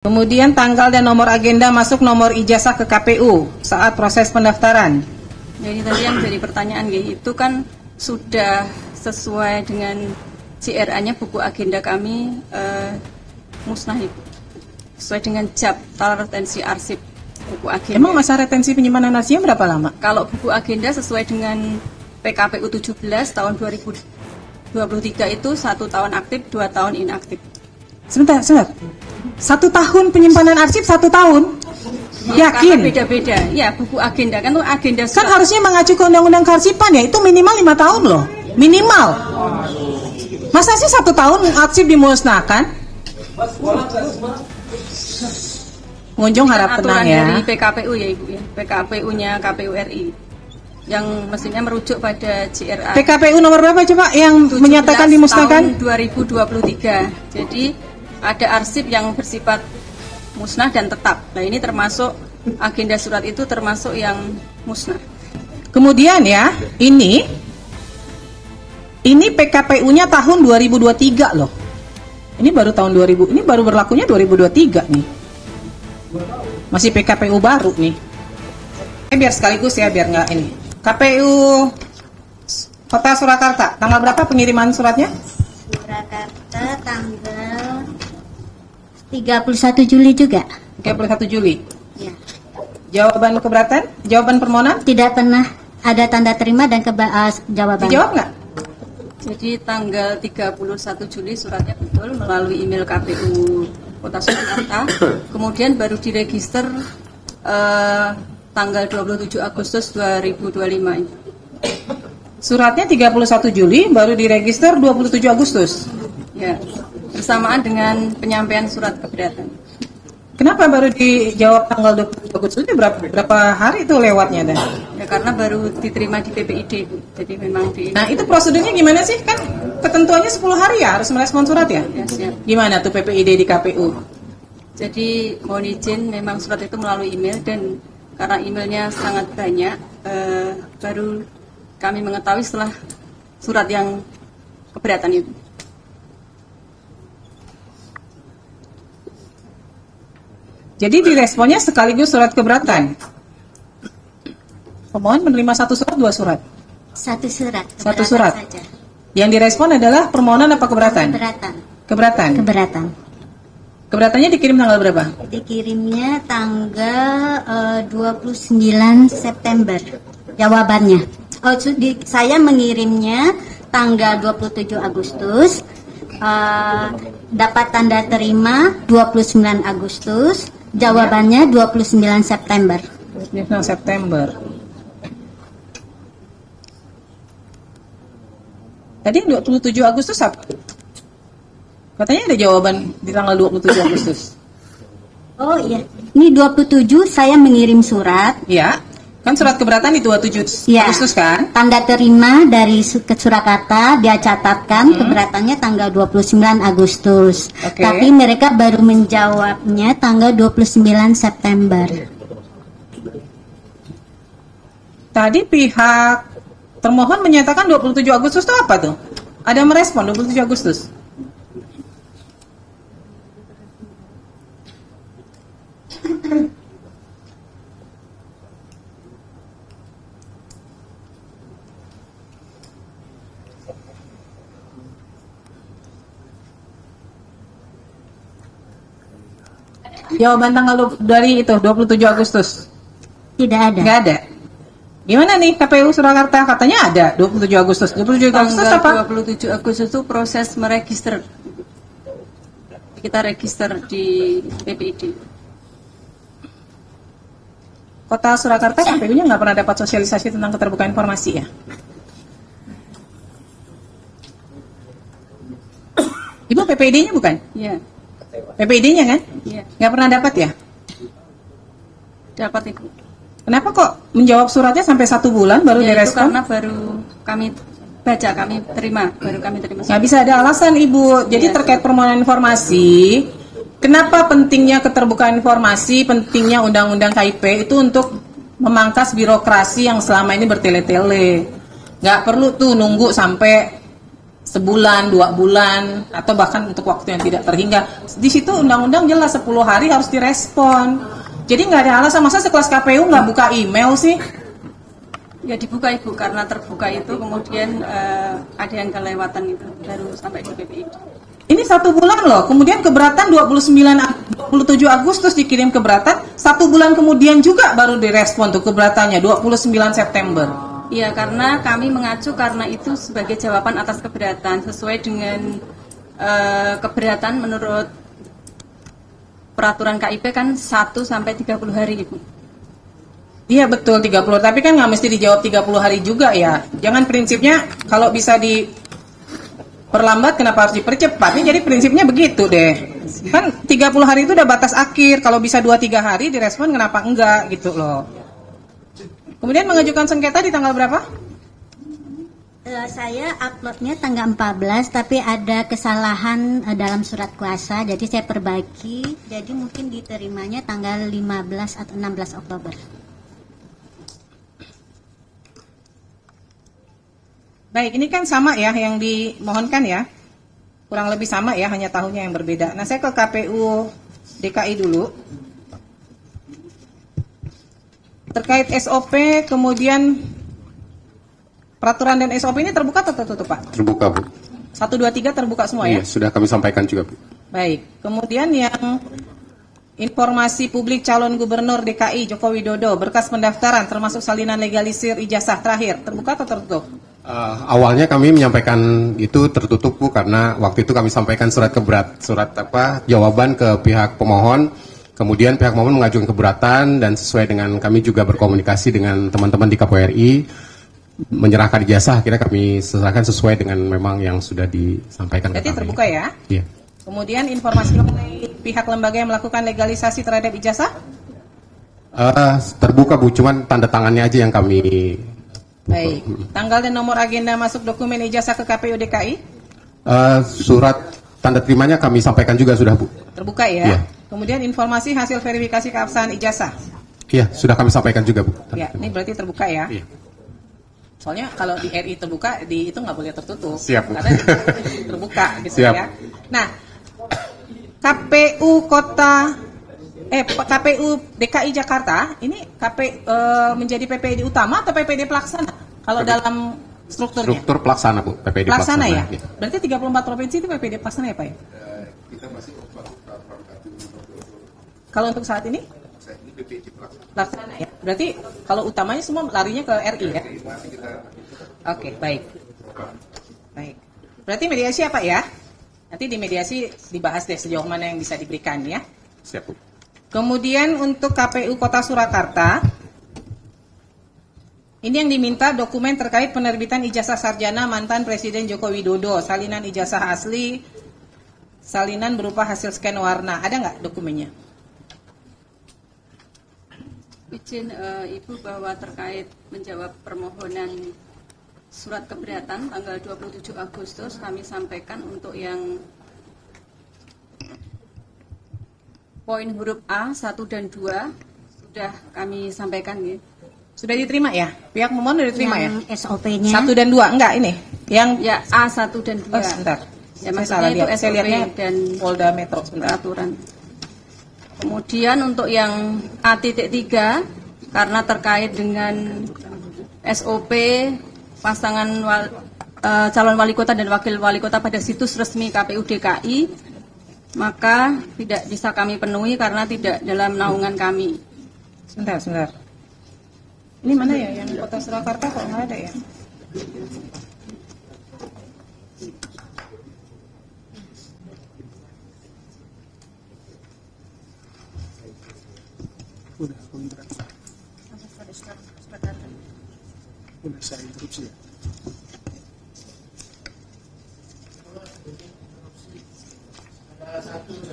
Kemudian tanggal dan nomor agenda masuk nomor ijazah ke KPU saat proses pendaftaran. Jadi tadi yang jadi pertanyaan itu kan sudah sesuai dengan JRA-nya buku agenda kami musnah itu. Sesuai dengan daftar retensi arsip buku agenda. Emang masa retensi penyimpanan arsipnya berapa lama? Kalau buku agenda sesuai dengan PKPU 17 tahun 2023 itu 1 tahun aktif, 2 tahun inaktif. Sebentar. 1 tahun penyimpanan arsip 1 tahun? Ya, yakin? karena beda-beda. Ya, buku agenda kan tuh agenda kan harusnya mengacu ke undang-undang kearsipan ya, itu minimal 5 tahun loh. Minimal. Masa sih 1 tahun arsip dimusnahkan? Pengunjung harap tenang ya. Dari PKPU ya Ibu ya. PKPU-nya KPU RI. Yang mestinya merujuk pada JRA. PKPU nomor berapa coba yang menyatakan dimusnahkan? Tahun 2023. Jadi ada arsip yang bersifat musnah dan tetap. Nah ini termasuk agenda surat itu termasuk yang musnah. Kemudian ya, ini PKPU-nya tahun 2023 loh. Ini baru tahun 2000, ini baru berlakunya 2023 nih. Masih PKPU baru nih. Biar sekaligus ya, biar nggak ini. KPU Kota Surakarta, tanggal berapa pengiriman suratnya? Surakarta tanggal 31 Juli juga. 31 Juli. Ya. Jawaban keberatan? Jawaban permohonan? Tidak pernah ada tanda terima dan jawaban. Dijawab nggak? Jadi tanggal 31 Juli suratnya betul melalui email KPU Kota Surakarta. Kemudian baru diregister tanggal 27 Agustus 2025 ini. Suratnya 31 Juli, baru diregister 27 Agustus. Ya, bersamaan dengan penyampaian surat keberatan. Kenapa baru dijawab tanggal 27 Agustus? Itu berapa hari itu lewatnya dan? Ya karena baru diterima di PPID, Bu. Jadi memang di. Nah, itu prosedurnya gimana sih? Kan ketentuannya 10 hari ya harus merespon surat ya? Ya, siap. Gimana tuh PPID di KPU? Jadi mohon izin memang surat itu melalui email dan karena emailnya sangat banyak, baru kami mengetahui setelah surat yang keberatan itu. Jadi diresponnya sekaligus surat keberatan. Pemohon menerima 1 surat, 2 surat? 1 surat. 1 surat. Saja. Yang direspon adalah permohonan apa keberatan? Keberatan. Keberatan. Keberatan. Keberatannya dikirim tanggal berapa? Dikirimnya tanggal 29 September. Jawabannya. Saya mengirimnya tanggal 27 Agustus. Dapat tanda terima 29 Agustus. Jawabannya 29 September. 29 September. Tadi 27 Agustus apa? Katanya ada jawaban di tanggal 27 Agustus. Oh iya, ini 27 saya mengirim surat. Iya, kan surat keberatan di 27 Ya, Agustus kan? tanda terima dari ke Surakarta, dia catatkan keberatannya tanggal 29 Agustus. Oke. Tapi mereka baru menjawabnya tanggal 29 September. Tadi pihak termohon menyatakan 27 Agustus itu apa tuh? Ada merespon 27 Agustus? Jawaban tanggal dari itu 27 Agustus. Tidak ada. Nggak ada. Gimana nih KPU Surakarta? Katanya ada 27 Agustus. 27 Agustus Tanggal apa? 27 Agustus itu proses meregister. Kita register di PPID. Kota Surakarta KPU-nya nggak pernah dapat sosialisasi tentang keterbukaan informasi ya? Ibu PPID-nya bukan? Iya. PPID-nya kan? Iya. Nggak pernah dapat ya? Dapat Ibu. Kenapa kok menjawab suratnya sampai 1 bulan baru Ya, itu direspon? karena baru kami baca, kami terima, baru kami terima. Nggak bisa ada alasan Ibu. Jadi Iya. terkait permohonan informasi, kenapa pentingnya keterbukaan informasi, pentingnya undang-undang KIP itu untuk memangkas birokrasi yang selama ini bertele-tele. Nggak perlu tuh nunggu sampai sebulan, 2 bulan, atau bahkan untuk waktu yang tidak terhingga. Di situ undang-undang jelas 10 hari harus direspon. Jadi nggak ada alasan, masa sekelas KPU nggak buka email sih? Ya dibuka Ibu, karena terbuka itu kemudian ada yang kelewatan itu baru sampai di PPI. Ini 1 bulan loh, kemudian keberatan 27 Agustus dikirim keberatan, 1 bulan kemudian juga baru direspon tuh keberatannya 29 September. Iya, karena kami mengacu karena itu sebagai jawaban atas keberatan sesuai dengan keberatan menurut peraturan KIP kan 1 sampai 30 hari Ibu. Iya betul 30, tapi kan nggak mesti dijawab 30 hari juga ya. Jangan prinsipnya kalau bisa diperlambat kenapa harus dipercepat? Ini jadi prinsipnya begitu deh. Kan 30 hari itu udah batas akhir, kalau bisa 2-3 hari direspon kenapa enggak gitu loh. Kemudian mengajukan sengketa di tanggal berapa? Saya uploadnya tanggal 14, tapi ada kesalahan dalam surat kuasa, jadi saya perbaiki. Jadi mungkin diterimanya tanggal 15 atau 16 Oktober. Baik, ini kan sama ya yang dimohonkan ya. Kurang lebih sama ya, hanya tahunnya yang berbeda. Nah, saya ke KPU DKI dulu. Terkait SOP, kemudian peraturan dan SOP ini terbuka atau tertutup, Pak? Terbuka, Bu. 1, 2, 3 terbuka semua ya? Iya, sudah kami sampaikan juga, Bu. Baik, kemudian yang informasi publik calon gubernur DKI Joko Widodo, berkas pendaftaran termasuk salinan legalisir ijazah terakhir, terbuka atau tertutup? Awalnya kami menyampaikan itu tertutup, Bu, karena waktu itu kami sampaikan surat jawaban ke pihak pemohon. Kemudian pihak pemohon mengajukan keberatan dan sesuai dengan kami juga berkomunikasi dengan teman-teman di KPRI menyerahkan ijazah, akhirnya kami serahkan sesuai dengan memang yang sudah disampaikan. Jadi terbuka ya? Iya. Kemudian informasi mengenai pihak lembaga yang melakukan legalisasi terhadap ijazah? Terbuka, Bu, cuman tanda tangannya aja yang kami. Baik. Tanggal dan nomor agenda masuk dokumen ijazah ke KPU DKI? Surat tanda terimanya kami sampaikan juga sudah, Bu. Terbuka ya? Iya. Kemudian informasi hasil verifikasi keabsahan ijazah? Iya, sudah kami sampaikan juga, Bu. Ya, ini berarti terbuka ya? Iya. Soalnya kalau di RI terbuka, di itu nggak boleh tertutup. Siap, Bu. Karena terbuka gitu Siap. ya. Nah, KPU DKI Jakarta ini menjadi PPD utama atau PPD pelaksana? Kalau dalam strukturnya? Struktur pelaksana, Bu. PPD Pelaksana ya? Iya. Berarti 34 provinsi itu PPD pelaksana ya, Pak ya? Kalau untuk saat ini? Pelaksana ya. Berarti kalau utamanya semua larinya ke RI ya? Oke, baik. Baik. Berarti mediasi apa ya? Nanti di mediasi dibahas deh sejauh mana yang bisa diberikan ya. Siap, Bu. Kemudian untuk KPU Kota Surakarta, ini yang diminta dokumen terkait penerbitan ijazah sarjana mantan Presiden Joko Widodo, salinan ijazah asli, salinan berupa hasil scan warna. Ada nggak dokumennya? Izin Ibu bahwa terkait menjawab permohonan surat keberatan tanggal 27 Agustus kami sampaikan untuk yang poin huruf A 1 dan 2 sudah kami sampaikan ya. Sudah diterima ya? Pihak pemohon sudah diterima yang ya? SOP-nya 1 dan 2 enggak ini? Yang Ya A1 dan 2. oh, sebentar. Ya, Saya salah maksudnya itu lihat. Saya SOP lihatnya dan Polda Metro sebentar. peraturan. Kemudian untuk yang A.3 karena terkait dengan SOP pasangan calon wali kota dan wakil wali kota pada situs resmi KPU DKI, maka tidak bisa kami penuhi karena tidak dalam naungan kami. Sebentar. Ini mana ya yang Kota Surakarta kok nggak ada ya? Saya interupsi ya.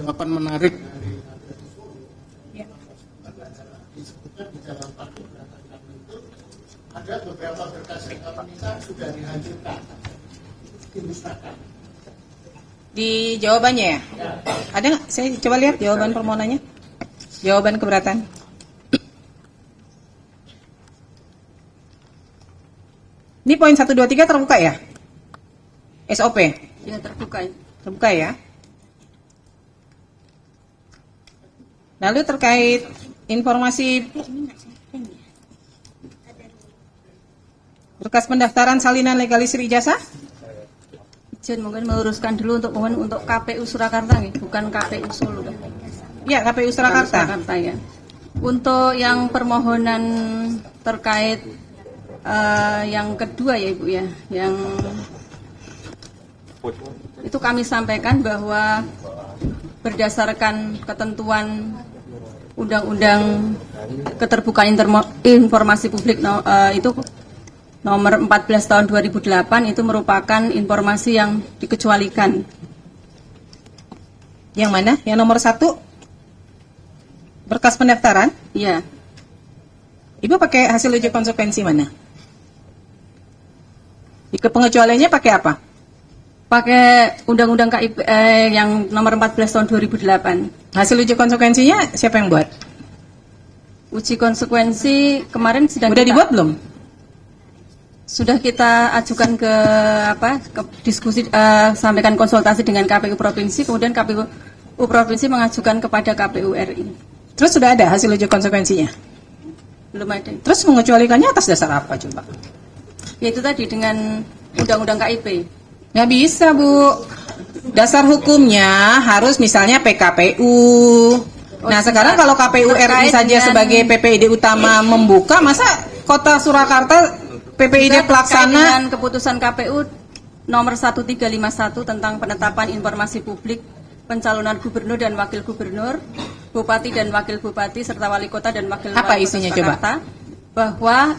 Jawaban menarik. Ya. Ada beberapa berkas yang kami minta sudah dihancurkan, dimusnahkan. Di jawabannya ya? Ada nggak? Saya coba lihat jawaban permohonannya. Jawaban keberatan. Ini poin 1, 2, 3 terbuka ya? SOP? Ya, terbuka. Terbuka ya. Lalu terkait informasi berkas pendaftaran salinan legalisir ijazah? Izin mungkin meluruskan dulu untuk KPU Surakarta nih, bukan KPU Solo. Ya, KPU Surakarta. Surakarta ya. Untuk yang permohonan terkait yang kedua ya Ibu ya, yang itu kami sampaikan bahwa berdasarkan ketentuan Undang-Undang Keterbukaan Informasi Publik itu nomor 14 tahun 2008 itu merupakan informasi yang dikecualikan. Yang mana? Yang nomor 1? Berkas pendaftaran? Iya. Ibu pakai hasil uji konsekuensi mana? Pengecualiannya pakai apa? Pakai Undang-Undang KIP yang nomor 14 tahun 2008. Hasil uji konsekuensinya siapa yang buat? Uji konsekuensi kemarin sedang Udah dibuat belum? Sudah kita ajukan ke diskusi, sampaikan konsultasi dengan KPU Provinsi, kemudian KPU Provinsi mengajukan kepada KPU RI. Terus sudah ada hasil uji konsekuensinya? Belum ada. Terus mengecualikannya atas dasar apa coba? Yaitu tadi dengan Undang-Undang KIP. Nggak bisa, Bu. Dasar hukumnya harus misalnya PKPU. Nah, sekarang kalau KPU RI saja sebagai PPID utama membuka, masa Kota Surakarta PPID pelaksana dengan keputusan KPU nomor 1351 tentang penetapan informasi publik pencalonan gubernur dan wakil gubernur, bupati dan wakil bupati serta wali kota dan wakil wali kota isinya Jakarta, bahwa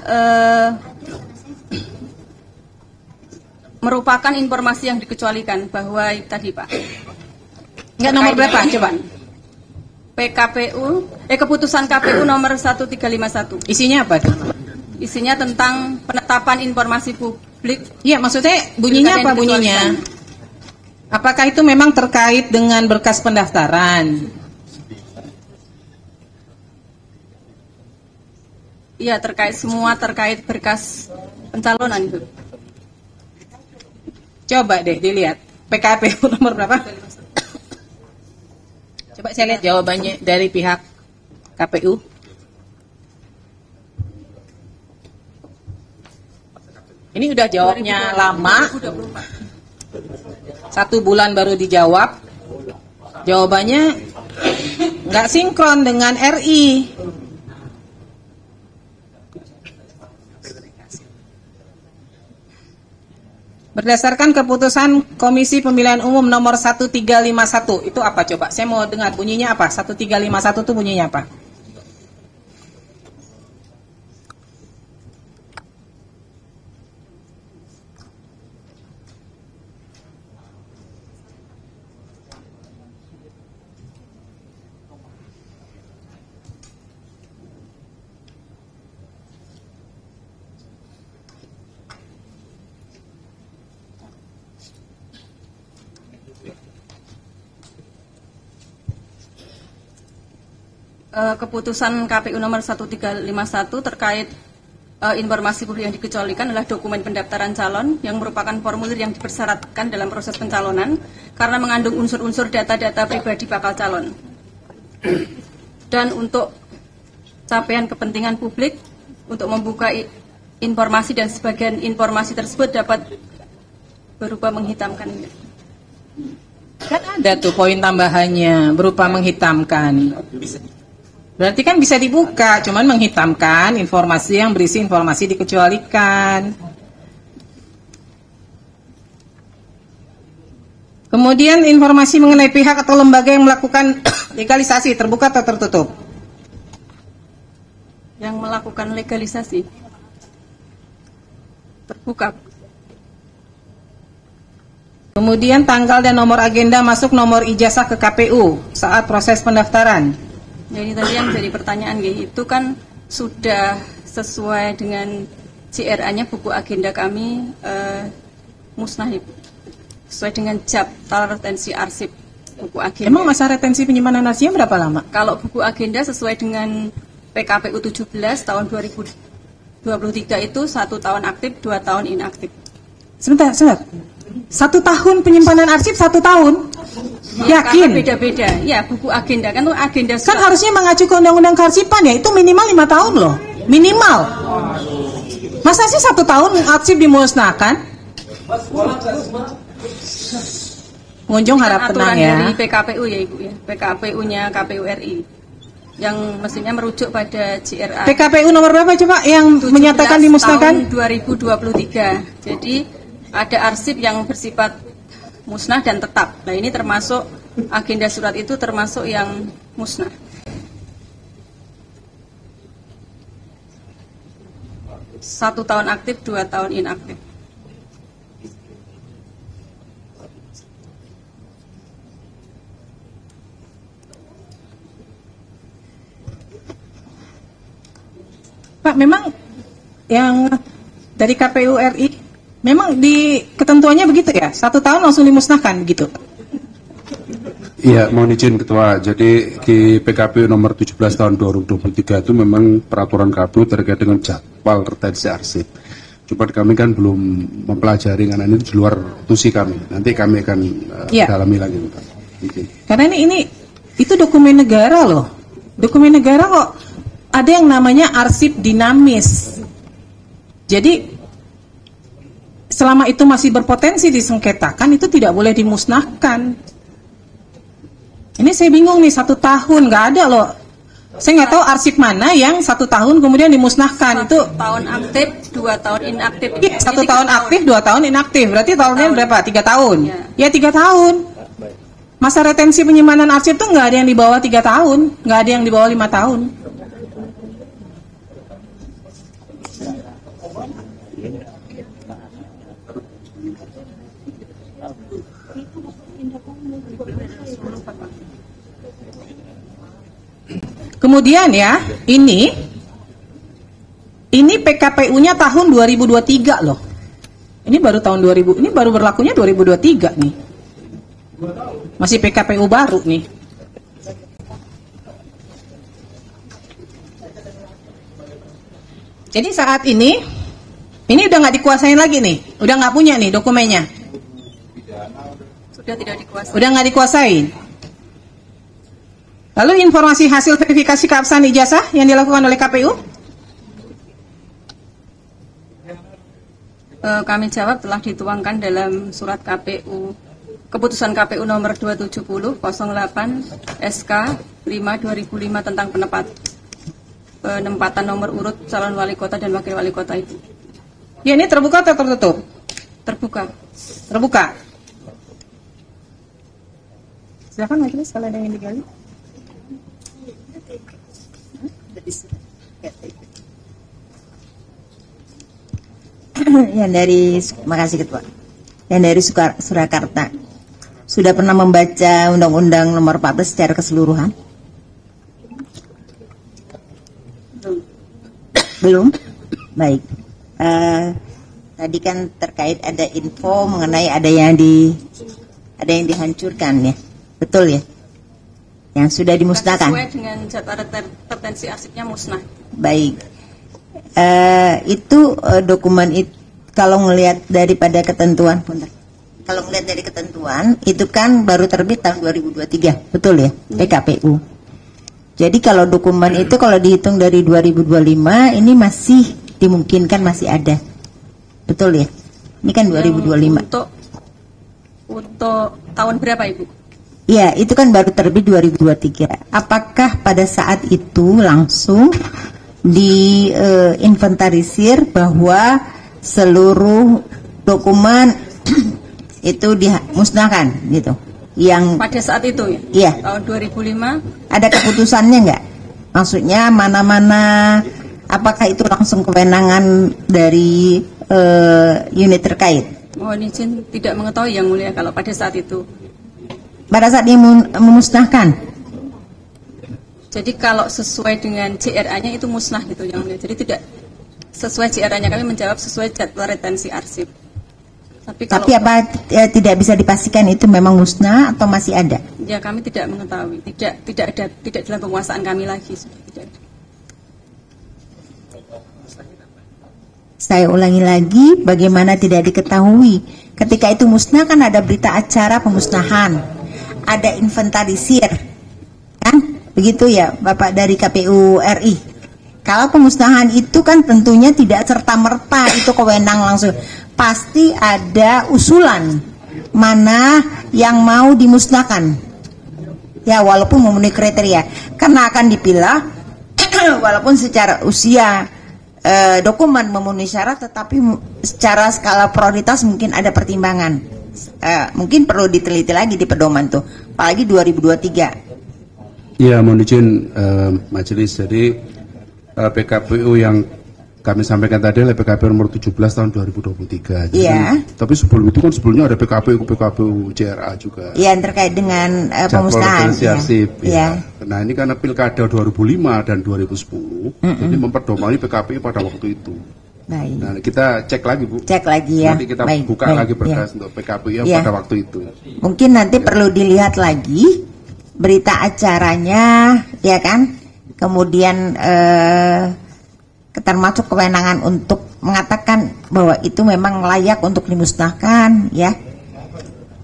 merupakan informasi yang dikecualikan bahwa tadi Pak. Enggak, nomor berapa coba? Keputusan KPU nomor 1351. Isinya apa tuh? Isinya tentang penetapan informasi publik. Iya, maksudnya bunyinya apa bunyinya? Apakah itu memang terkait dengan berkas pendaftaran? Iya, terkait berkas pencalonan, Ibu. Coba deh dilihat. PKPU nomor berapa? Coba saya lihat jawabannya dari pihak KPU. Ini udah jawabnya lama, 1 bulan baru dijawab. Jawabannya nggak sinkron dengan RI. Berdasarkan keputusan Komisi Pemilihan Umum nomor 1351, itu apa coba? Saya mau dengar bunyinya apa? 1351 itu bunyinya apa? Keputusan KPU nomor 1351 terkait informasi publik yang dikecualikan adalah dokumen pendaftaran calon yang merupakan formulir yang dipersyaratkan dalam proses pencalonan karena mengandung unsur-unsur data-data pribadi bakal calon. Dan untuk capaian kepentingan publik untuk membuka informasi dan sebagian informasi tersebut dapat berupa menghitamkan. Kan ada tuh poin tambahannya berupa menghitamkan. Berarti kan bisa dibuka, cuman menghitamkan informasi yang berisi informasi dikecualikan. Kemudian informasi mengenai pihak atau lembaga yang melakukan legalisasi terbuka atau tertutup? Yang melakukan legalisasi terbuka. Kemudian tanggal dan nomor agenda masuk nomor ijazah ke KPU saat proses pendaftaran. Jadi tadi yang jadi pertanyaan itu kan sudah sesuai dengan CRA-nya buku agenda kami musnah sesuai dengan daftar retensi arsip buku agenda. Emang masa retensi penyimpanan arsipnya berapa lama? Kalau buku agenda sesuai dengan PKPU 17 tahun 2023 itu 1 tahun aktif, 2 tahun inaktif. Sebentar. 1 tahun penyimpanan arsip 1 tahun? Yakin? Karena beda-beda. Ya, buku agenda kan itu agenda Kan harusnya mengacu ke undang-undang kearsipan ya, itu minimal 5 tahun loh. Minimal. Masa sih 1 tahun arsip dimusnahkan? Pengunjung harap tenang aturan ya. dari PKPU ya Ibu ya. PKPU-nya KPU RI. Yang mestinya merujuk pada JRA. PKPU nomor berapa coba yang 17 menyatakan dimusnahkan? tahun 2023. Jadi ada arsip yang bersifat musnah dan tetap. Nah ini termasuk agenda surat itu termasuk yang musnah. Satu tahun aktif, 2 tahun inaktif. Pak, memang yang dari KPU RI, memang di ketentuannya begitu ya? 1 tahun langsung dimusnahkan begitu? Iya, mohon izin Ketua. Jadi di PKPU nomor 17 tahun 2023 itu memang peraturan KPU terkait dengan jadwal retensi arsip. Cuma kami kan belum mempelajari karena ini di luar tusi kami. Nanti kami akan dalami lagi. Izin. Karena ini itu dokumen negara loh. Dokumen negara kok ada yang namanya arsip dinamis. Jadi selama itu masih berpotensi disengketakan, itu tidak boleh dimusnahkan. Ini saya bingung nih, 1 tahun nggak ada loh. Saya nggak tahu arsip mana yang 1 tahun kemudian dimusnahkan. Itu 1 tahun aktif, 2 tahun inaktif. 1 tahun aktif, 2 tahun inaktif. Berarti tahunnya berapa? 3 tahun. Ya 3 tahun. Masa retensi penyimpanan arsip tuh nggak ada yang di bawah 3 tahun, nggak ada yang di bawah 5 tahun. Kemudian ya, ini PKPU-nya tahun 2023 loh. Ini baru tahun 2000, ini baru berlakunya 2023 nih. Masih PKPU baru nih. Jadi saat ini udah nggak dikuasain lagi nih, udah nggak punya nih dokumennya. Sudah tidak dikuasai. Udah nggak dikuasain. Lalu informasi hasil verifikasi keabsahan ijazah yang dilakukan oleh KPU? Kami jawab telah dituangkan dalam surat KPU, keputusan KPU nomor 270/08 SK 5/2005 tentang penempatan nomor urut calon wali kota dan wakil wali kota itu. Ya, ini terbuka atau tertutup? Terbuka. Terbuka. Silakan majelis kalau ada yang digali. Yang dari, makasih Ketua. Yang dari Surakarta, sudah pernah membaca Undang-Undang Nomor 14 secara keseluruhan? Belum? Baik. Tadi kan terkait ada info mengenai ada yang dihancurkan ya, betul ya? Yang sudah dimusnahkan. Sesuai dengan jadwal retensi arsipnya musnah. Baik. Itu dokumen itu kalau ngelihat daripada ketentuan, kalau ngelihat dari ketentuan itu kan baru terbit tahun 2023, betul ya, PKPU. Jadi kalau dokumen itu kalau dihitung dari 2025 ini masih dimungkinkan masih ada, betul ya? Ini kan 2025. Untuk tahun berapa Ibu? Iya, itu kan baru terbit 2023. Apakah pada saat itu langsung diinventarisir bahwa seluruh dokumen itu dimusnahkan gitu? Yang pada saat itu ya? Iya. Tahun 2005. Ada keputusannya nggak? Maksudnya mana-mana? Apakah itu langsung kewenangan dari unit terkait? Mohon izin tidak mengetahui Yang Mulia kalau pada saat itu. Pada saat dia memusnahkan? Jadi kalau sesuai dengan JRA-nya itu musnah gitu Yang Mulia. Jadi tidak sesuai JRA-nya, kami menjawab sesuai jadwal retensi arsip. Tapi apa tidak bisa dipastikan itu memang musnah atau masih ada? Ya kami tidak mengetahui. Tidak dalam penguasaan kami lagi. Sudah tidak ada. Saya ulangi lagi, bagaimana tidak diketahui. Ketika itu musnah kan ada berita acara pemusnahan, ada inventarisir, kan? Begitu ya, Bapak dari KPU RI. Kalau pemusnahan itu kan tentunya tidak serta-merta itu kewenang langsung. Pasti ada usulan mana yang mau dimusnahkan. Ya, walaupun memenuhi kriteria, karena akan dipilah walaupun secara usia dokumen memenuhi syarat, tetapi secara skala prioritas mungkin ada pertimbangan. Mungkin perlu diteliti lagi di pedoman tuh, apalagi 2023. Ya, mohon izin majelis. Jadi PKPU yang kami sampaikan tadi adalah PKPU nomor 17 tahun 2023. Iya. Tapi sebelum itu kan sebelumnya ada PKPU JRA juga. Iya, yang terkait dengan pemusnahan. Ya. Nah, ini karena pilkada 2005 dan 2010, jadi memperdomani PKPU pada waktu itu. Baik. Nah, kita cek lagi, Bu. Cek lagi ya. Nanti kita buka lagi berkas untuk PKPU yang pada waktu itu. Mungkin nanti perlu dilihat lagi berita acaranya, ya kan? Kemudian termasuk kewenangan untuk mengatakan bahwa itu memang layak untuk dimusnahkan, ya.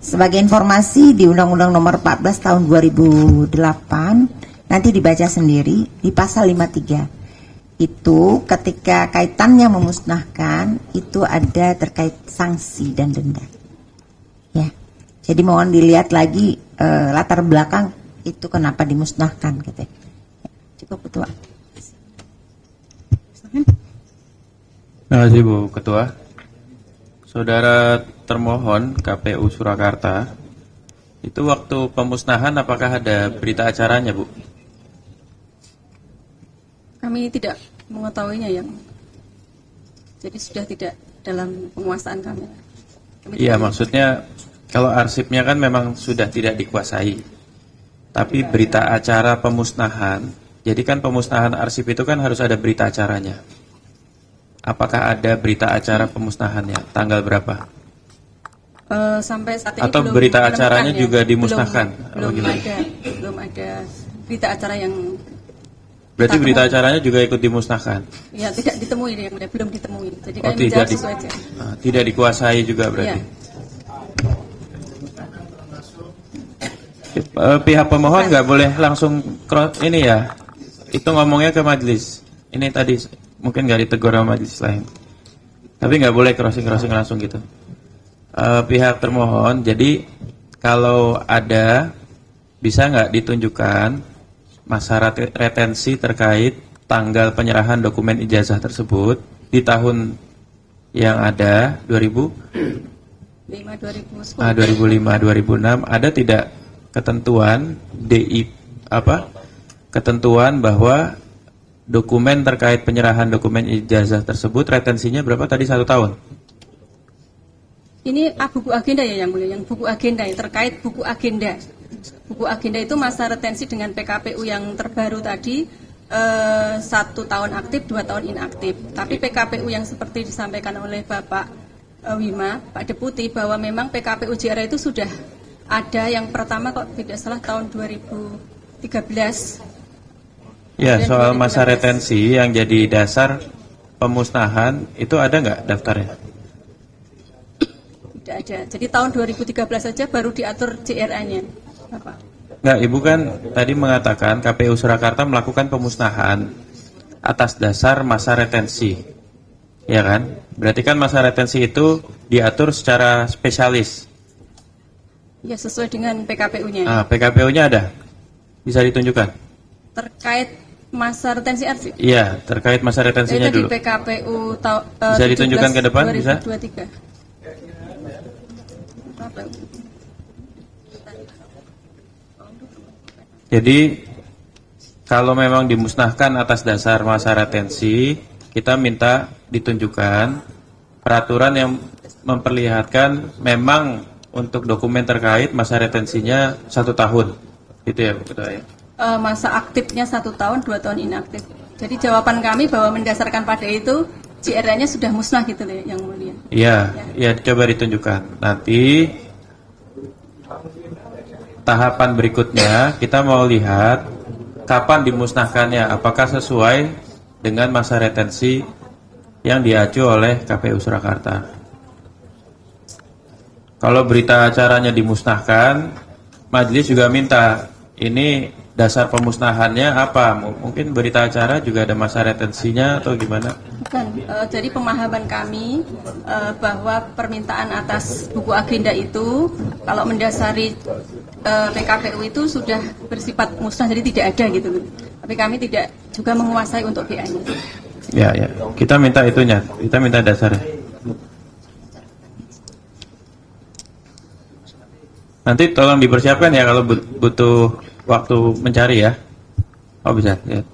Sebagai informasi, di Undang-Undang Nomor 14 Tahun 2008 nanti dibaca sendiri di pasal 53. Itu ketika kaitannya memusnahkan itu ada terkait sanksi dan denda. Ya. Jadi mohon dilihat lagi latar belakang itu kenapa dimusnahkan gitu. Ya. Cukup, Ketua. Terima kasih, Bu Ketua. Saudara termohon KPU Surakarta, itu waktu pemusnahan apakah ada berita acaranya, Bu? Kami tidak mengetahuinya, yang jadi sudah tidak dalam penguasaan kami. Iya, maksudnya kalau arsipnya kan memang sudah tidak dikuasai, tapi berita acara pemusnahan, jadi kan pemusnahan arsip itu kan harus ada berita acaranya. Apakah ada berita acara pemusnahannya? Tanggal berapa? Sampai saat ini atau belum berita acaranya ya. juga dimusnahkan? Belum ada berita acara yang. Berarti berita acaranya juga ikut dimusnahkan? Ya, tidak ditemui, yang belum ditemui. Jadi kami tidak menjawab sesuai aja. Tidak dikuasai juga berarti. Ya. Pihak pemohon nggak boleh langsung ini ya. Itu ngomongnya ke majelis. Ini tadi mungkin nggak ditegur sama majelis lain. Tapi nggak boleh crossing langsung gitu. Pihak termohon, jadi kalau ada, bisa nggak ditunjukkan masa retensi terkait tanggal penyerahan dokumen ijazah tersebut di tahun yang ada 2005, 2006, ada tidak ketentuan ketentuan bahwa dokumen terkait penyerahan dokumen ijazah tersebut retensinya berapa tadi, 1 tahun? Ini buku agenda ya yang mulia, yang buku agenda yang terkait buku agenda. Buku agenda itu masa retensi dengan PKPU yang terbaru tadi 1 tahun aktif, 2 tahun inaktif. Tapi PKPU yang seperti disampaikan oleh Bapak Wima, Pak Deputi, bahwa memang PKPU JRA itu sudah ada yang pertama kok tidak salah tahun 2013. Ya, soal masa retensi yang jadi dasar pemusnahan itu ada nggak daftarnya? Tidak ada. Jadi tahun 2013 saja baru diatur JRA-nya, Bapak. Nggak, Ibu kan tadi mengatakan KPU Surakarta melakukan pemusnahan atas dasar masa retensi, ya kan? Berarti kan masa retensi itu diatur secara spesialis. Ya, sesuai dengan PKPU-nya. Nah, PKPU-nya ada? Bisa ditunjukkan? Terkait masa retensi arsip? Iya, terkait masa retensinya dulu. Di PKPU bisa ditunjukkan ke depan, 2023. bisa? Jadi kalau memang dimusnahkan atas dasar masa retensi, kita minta ditunjukkan peraturan yang memperlihatkan memang untuk dokumen terkait masa retensinya 1 tahun, gitu ya, Bu Ketua ya. Masa aktifnya 1 tahun, 2 tahun inaktif. Jadi jawaban kami bahwa mendasarkan pada itu JRA-nya sudah musnah gitu loh, yang mulia. Iya, ya coba ditunjukkan. Nanti tahapan berikutnya kita mau lihat kapan dimusnahkannya, apakah sesuai dengan masa retensi yang diacu oleh KPU Surakarta. Kalau berita acaranya dimusnahkan, majelis juga minta ini dasar pemusnahannya apa? Mungkin berita acara juga ada masa retensinya atau gimana? Bukan, jadi pemahaman kami bahwa permintaan atas buku agenda itu kalau mendasari PKPU itu sudah bersifat musnah, jadi tidak ada gitu. Tapi kami tidak juga menguasai untuk BA-nya. Ya, kita minta itunya, kita minta dasarnya. Nanti tolong dipersiapkan ya kalau butuh waktu mencari ya. Oh bisa, ya.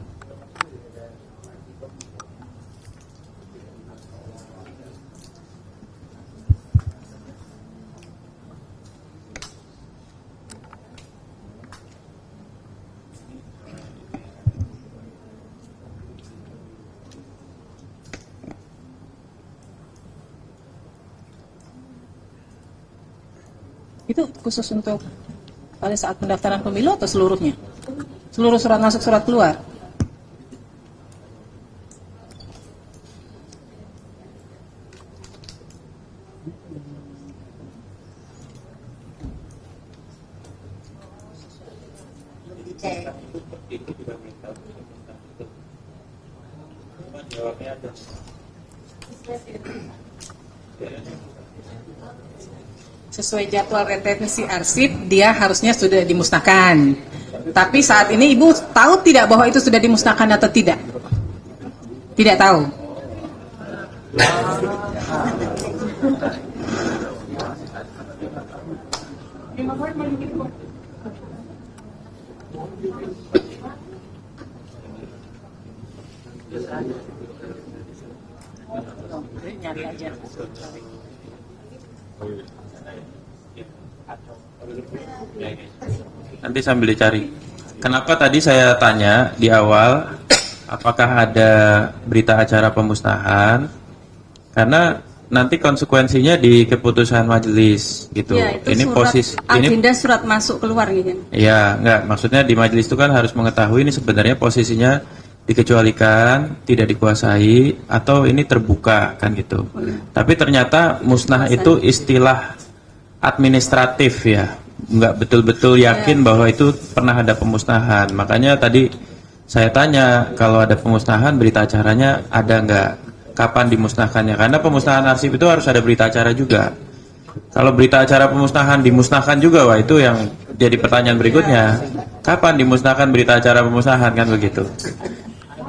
Itu khusus untuk pada saat pendaftaran pemilu atau seluruhnya? Seluruh surat masuk, surat keluar? Sesuai jadwal retensi arsip, dia harusnya sudah dimusnahkan. Tapi saat ini Ibu tahu tidak bahwa itu sudah dimusnahkan atau tidak? Tidak tahu. Nyari aja. Nanti sambil dicari. Kenapa tadi saya tanya di awal apakah ada berita acara pemusnahan? Karena nanti konsekuensinya di keputusan majelis gitu. Ya, itu ini surat, posisi agenda surat masuk keluar gitu. Ya, enggak, maksudnya di majelis itu kan harus mengetahui ini sebenarnya posisinya dikecualikan, tidak dikuasai atau ini terbuka kan gitu. Tapi ternyata musnah itu istilah administratif ya. Nggak betul-betul yakin bahwa itu pernah ada pemusnahan. Makanya tadi saya tanya kalau ada pemusnahan berita acaranya ada nggak, kapan dimusnahkannya, karena pemusnahan arsip itu harus ada berita acara juga. Kalau berita acara pemusnahan dimusnahkan juga, wah itu yang jadi pertanyaan berikutnya, kapan dimusnahkan berita acara pemusnahan, kan begitu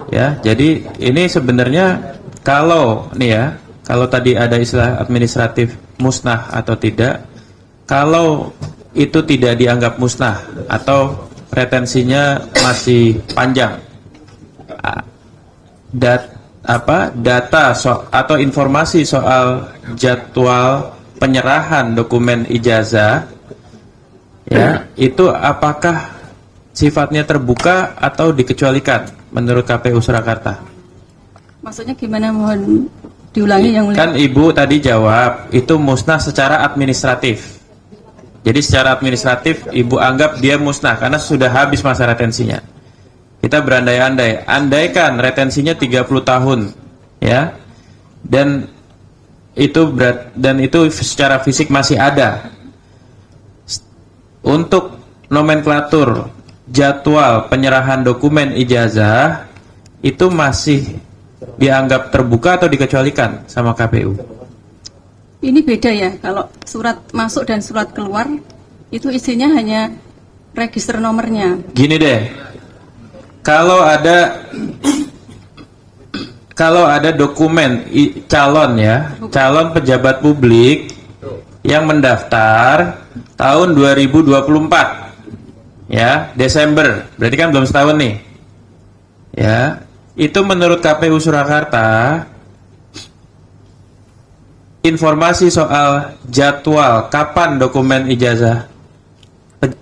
ya. Jadi ini sebenarnya kalau nih ya, kalau tadi ada istilah administratif musnah atau tidak, kalau itu tidak dianggap musnah atau retensinya masih panjang, data atau informasi soal jadwal penyerahan dokumen ijazah ya, itu apakah sifatnya terbuka atau dikecualikan menurut KPU Surakarta? Maksudnya gimana, mohon diulangi yang mulia. Kan Ibu tadi jawab itu musnah secara administratif. Jadi secara administratif Ibu anggap dia musnah karena sudah habis masa retensinya. Kita berandai-andai, andaikan retensinya 30 tahun ya. Dan itu secara fisik masih ada. Untuk nomenklatur jadwal penyerahan dokumen ijazah itu masih dianggap terbuka atau dikecualikan sama KPU? Ini beda ya, kalau surat masuk dan surat keluar itu isinya hanya register nomornya. Gini deh, kalau ada dokumen calon ya, calon pejabat publik yang mendaftar tahun 2024 ya, Desember, berarti kan belum setahun nih ya, itu menurut KPU Surakarta informasi soal jadwal kapan dokumen ijazah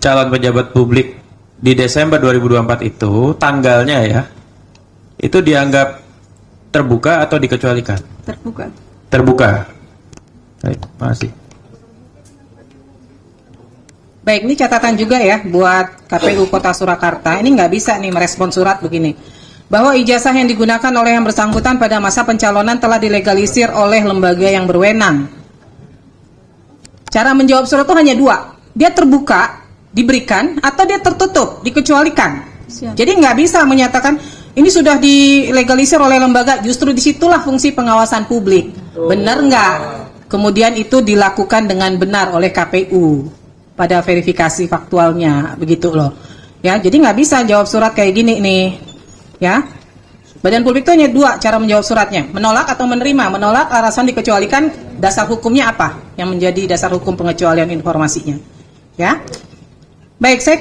calon pejabat publik di Desember 2024 itu tanggalnya ya, itu dianggap terbuka atau dikecualikan? Terbuka. Terbuka. Baik, makasih. Baik, ini catatan juga ya buat KPU Kota Surakarta. Ini nggak bisa nih merespon surat begini. bahwa ijazah yang digunakan oleh yang bersangkutan pada masa pencalonan telah dilegalisir oleh lembaga yang berwenang. Cara menjawab surat itu hanya dua, dia terbuka, diberikan, atau dia tertutup, dikecualikan. Siap. Jadi nggak bisa menyatakan ini sudah dilegalisir oleh lembaga, justru disitulah fungsi pengawasan publik. Benar nggak? Kemudian itu dilakukan dengan benar oleh KPU pada verifikasi faktualnya, begitu loh. Ya, jadi nggak bisa jawab surat kayak gini nih. Ya, Badan Publik itu hanya dua cara menjawab suratnya, menolak atau menerima. Menolak alasan dikecualikan, dasar hukumnya apa yang menjadi dasar hukum pengecualian informasinya. Ya, baik, saya